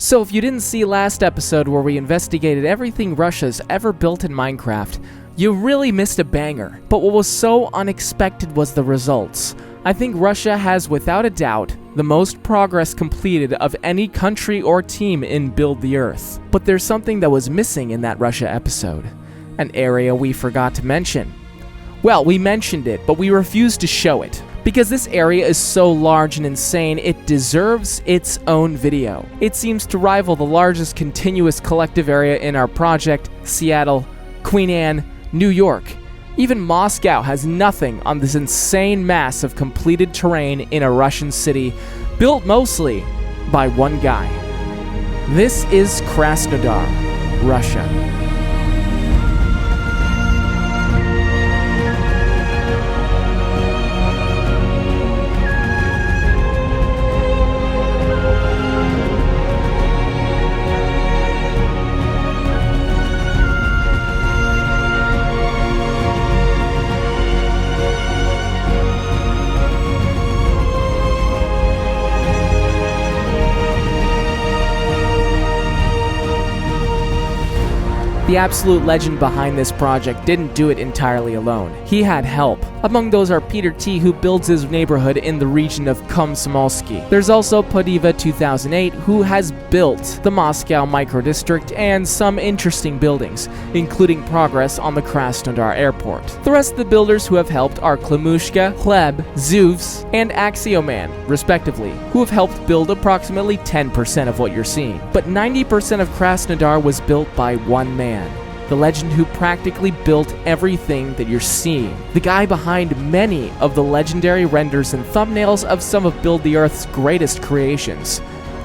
So if you didn't see last episode where we investigated everything Russia's ever built in Minecraft, you really missed a banger. But what was so unexpected was the results. I think Russia has, without a doubt, the most progress completed of any country or team in Build the Earth. But there's something that was missing in that Russia episode. An area we forgot to mention. Well, we mentioned it, but we refused to show it. Because this area is so large and insane, it deserves its own video. It seems to rival the largest continuous collective area in our project, Seattle, Queen Anne, New York. Even Moscow has nothing on this insane mass of completed terrain in a Russian city, built mostly by one guy. This is Krasnodar, Russia. The absolute legend behind this project didn't do it entirely alone. He had help. Among those are Peter T, who builds his neighborhood in the region of Komsomolsky. There's also Podiva 2008, who has built the Moscow microdistrict and some interesting buildings, including progress on the Krasnodar airport. The rest of the builders who have helped are Klamushka, Hleb, Zuvs, and Axioman, respectively, who have helped build approximately 10% of what you're seeing. But 90% of Krasnodar was built by one man. The legend who practically built everything that you're seeing. The guy behind many of the legendary renders and thumbnails of some of Build the Earth's greatest creations.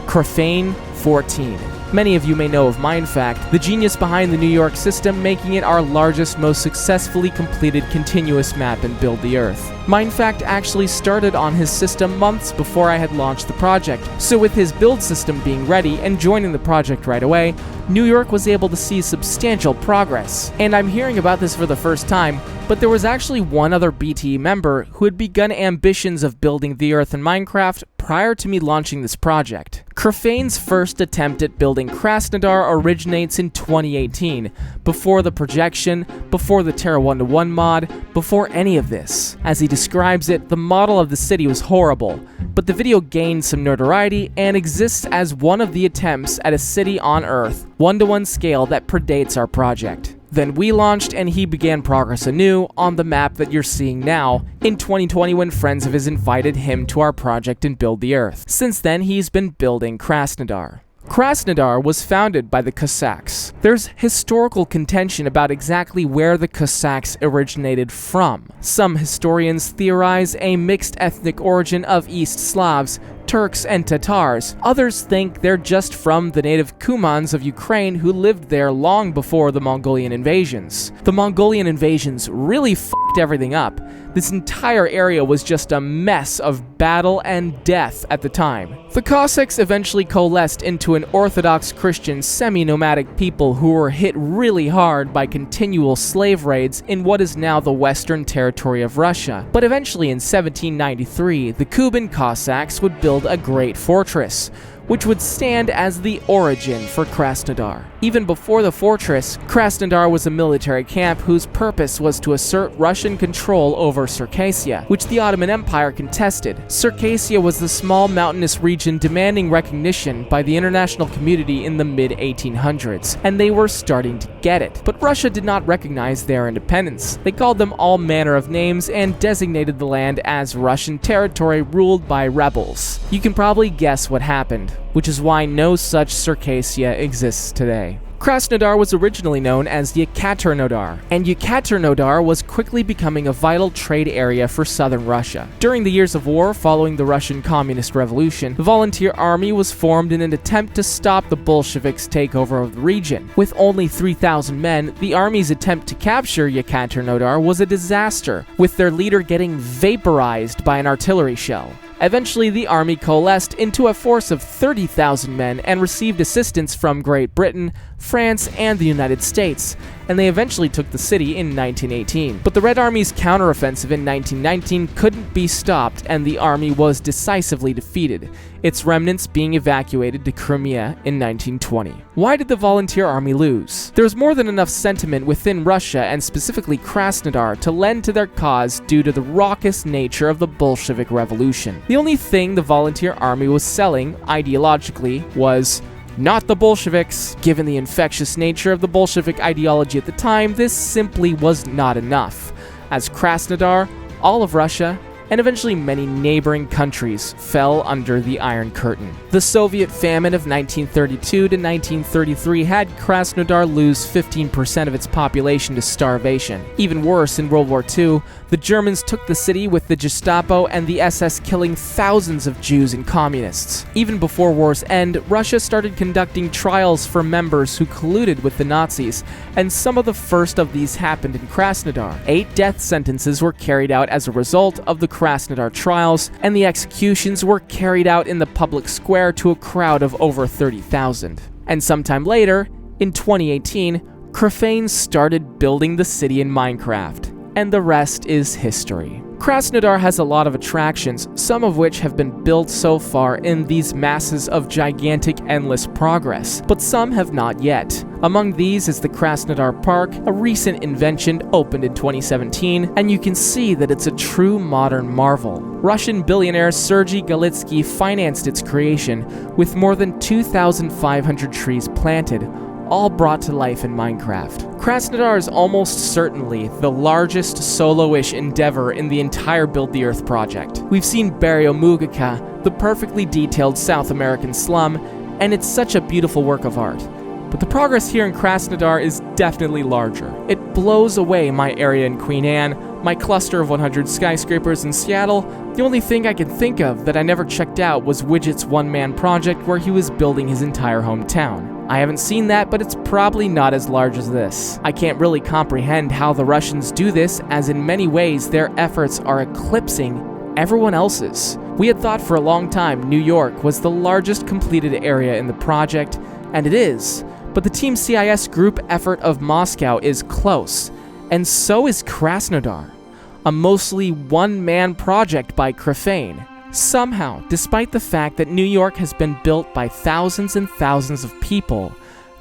PippenFTS. Many of you may know of Mindfact, the genius behind the New York system, making it our largest, most successfully completed continuous map in Build the Earth. Mindfact actually started on his system months before I had launched the project, so with his build system being ready and joining the project right away, New York was able to see substantial progress. And I'm hearing about this for the first time, but there was actually one other BTE member who had begun ambitions of building the Earth in Minecraft prior to me launching this project. Kerfane's first attempt at building Krasnodar originates in 2018, before the projection, before the Terra 1-to-1 mod, before any of this. As he describes it, the model of the city was horrible, but the video gained some notoriety and exists as one of the attempts at a city on Earth, 1-to-1 scale that predates our project. Then we launched and he began progress anew on the map that you're seeing now in 2020 when friends of his invited him to our project and Build the Earth. Since then, he's been building Krasnodar. Krasnodar was founded by the Cossacks. There's historical contention about exactly where the Cossacks originated from. Some historians theorize a mixed ethnic origin of East Slavs, Turks, and Tatars. Others think they're just from the native Kumans of Ukraine who lived there long before the Mongolian invasions. The Mongolian invasions really fucked everything up. This entire area was just a mess of battle and death at the time. The Cossacks eventually coalesced into an Orthodox Christian semi-nomadic people who were hit really hard by continual slave raids in what is now the western territory of Russia. But eventually in 1793, the Kuban Cossacks would build a great fortress, which would stand as the origin for Krasnodar. Even before the fortress, Krasnodar was a military camp whose purpose was to assert Russian control over Circassia, which the Ottoman Empire contested. Circassia was the small mountainous region demanding recognition by the international community in the mid-1800s, and they were starting to get it. But Russia did not recognize their independence. They called them all manner of names and designated the land as Russian territory ruled by rebels. You can probably guess what happened, which is why no such Circassia exists today. Krasnodar was originally known as Yekaterinodar, and Yekaterinodar was quickly becoming a vital trade area for southern Russia. During the years of war following the Russian Communist Revolution, the volunteer army was formed in an attempt to stop the Bolsheviks' takeover of the region. With only 3,000 men, the army's attempt to capture Yekaterinodar was a disaster, with their leader getting vaporized by an artillery shell. Eventually, the army coalesced into a force of 30,000 men and received assistance from Great Britain, France, and the United States, and they eventually took the city in 1918. But the Red Army's counteroffensive in 1919 couldn't be stopped, and the army was decisively defeated, its remnants being evacuated to Crimea in 1920. Why did the Volunteer Army lose? There was more than enough sentiment within Russia, and specifically Krasnodar, to lend to their cause due to the raucous nature of the Bolshevik Revolution. The only thing the Volunteer Army was selling, ideologically, was not the Bolsheviks. Given the infectious nature of the Bolshevik ideology at the time, this simply was not enough, as Krasnodar, all of Russia, and eventually many neighboring countries fell under the Iron Curtain. The Soviet famine of 1932 to 1933 had Krasnodar lose 15% of its population to starvation. Even worse, in World War II, the Germans took the city with the Gestapo and the SS killing thousands of Jews and communists. Even before war's end, Russia started conducting trials for members who colluded with the Nazis, and some of the first of these happened in Krasnodar. 8 death sentences were carried out as a result of the Krasnodar trials, and the executions were carried out in the public square to a crowd of over 30,000. And sometime later, in 2018, Crafane started building the city in Minecraft, and the rest is history. Krasnodar has a lot of attractions, some of which have been built so far in these masses of gigantic endless progress, but some have not yet. Among these is the Krasnodar Park, a recent invention opened in 2017, and you can see that it's a true modern marvel. Russian billionaire Sergei Galitsky financed its creation, with more than 2,500 trees planted, all brought to life in Minecraft. Krasnodar is almost certainly the largest solo-ish endeavor in the entire Build the Earth project. We've seen Barrio Mugica, the perfectly detailed South American slum, and it's such a beautiful work of art. But the progress here in Krasnodar is definitely larger. It blows away my area in Queen Anne, my cluster of 100 skyscrapers in Seattle. The only thing I can think of that I never checked out was Widget's one-man project where he was building his entire hometown. I haven't seen that, but it's probably not as large as this. I can't really comprehend how the Russians do this, as in many ways their efforts are eclipsing everyone else's. We had thought for a long time New York was the largest completed area in the project, and it is, but the Team CIS group effort of Moscow is close, and so is Krasnodar, a mostly one-man project by Crafane. Somehow, despite the fact that New York has been built by thousands and thousands of people,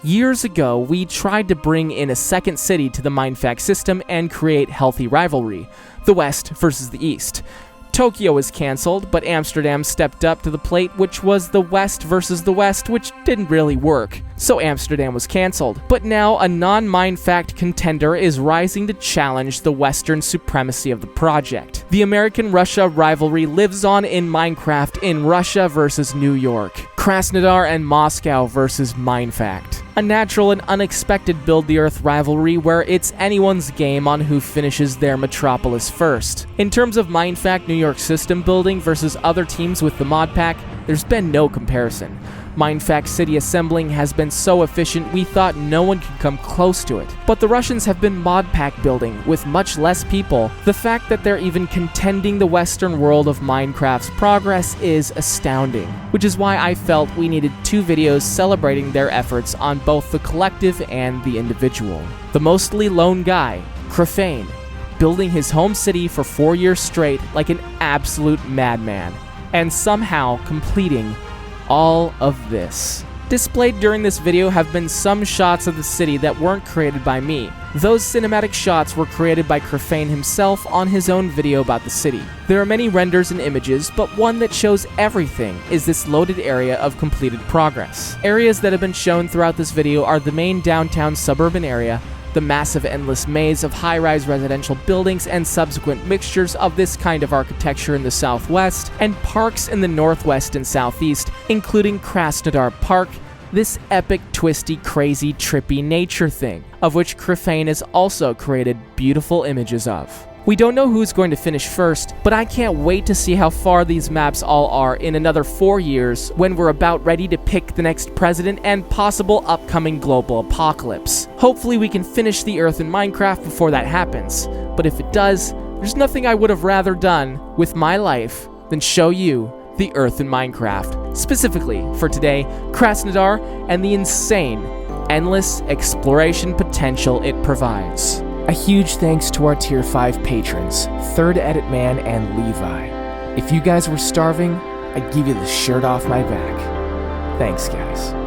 years ago we tried to bring in a second city to the Mindfact system and create healthy rivalry, the West versus the East. Tokyo was cancelled, but Amsterdam stepped up to the plate, which was the West versus the West, which didn't really work. So Amsterdam was cancelled. But now a non-Mindfact contender is rising to challenge the Western supremacy of the project. The American-Russia rivalry lives on in Minecraft in Russia versus New York, Krasnodar and Moscow versus Mindfact. A natural and unexpected Build the Earth rivalry where it's anyone's game on who finishes their metropolis first. In terms of Mindfact New York system building versus other teams with the mod pack, there's been no comparison. Mindfact city assembling has been so efficient we thought no one could come close to it. But the Russians have been mod pack building with much less people. The fact that they're even contending the Western world of Minecraft's progress is astounding, which is why I felt we needed 2 videos celebrating their efforts on both the collective and the individual. The mostly lone guy, Crafane, building his home city for 4 years straight like an absolute madman, and somehow completing all of this. Displayed during this video have been some shots of the city that weren't created by me. Those cinematic shots were created by Crafane himself on his own video about the city. There are many renders and images, but one that shows everything is this loaded area of completed progress. Areas that have been shown throughout this video are the main downtown suburban area, the massive endless maze of high-rise residential buildings and subsequent mixtures of this kind of architecture in the southwest, and parks in the northwest and southeast, including Krasnodar Park, this epic, twisty, crazy, trippy nature thing, of which Crafane has also created beautiful images of. We don't know who's going to finish first, but I can't wait to see how far these maps all are in another 4 years when we're about ready to pick the next president and possible upcoming global apocalypse. Hopefully we can finish the Earth in Minecraft before that happens, but if it does, there's nothing I would have rather done with my life then show you the Earth in Minecraft. Specifically, for today, Krasnodar and the insane, endless exploration potential it provides. A huge thanks to our Tier 5 patrons, Third Edit Man and Levi. If you guys were starving, I'd give you the shirt off my back. Thanks, guys.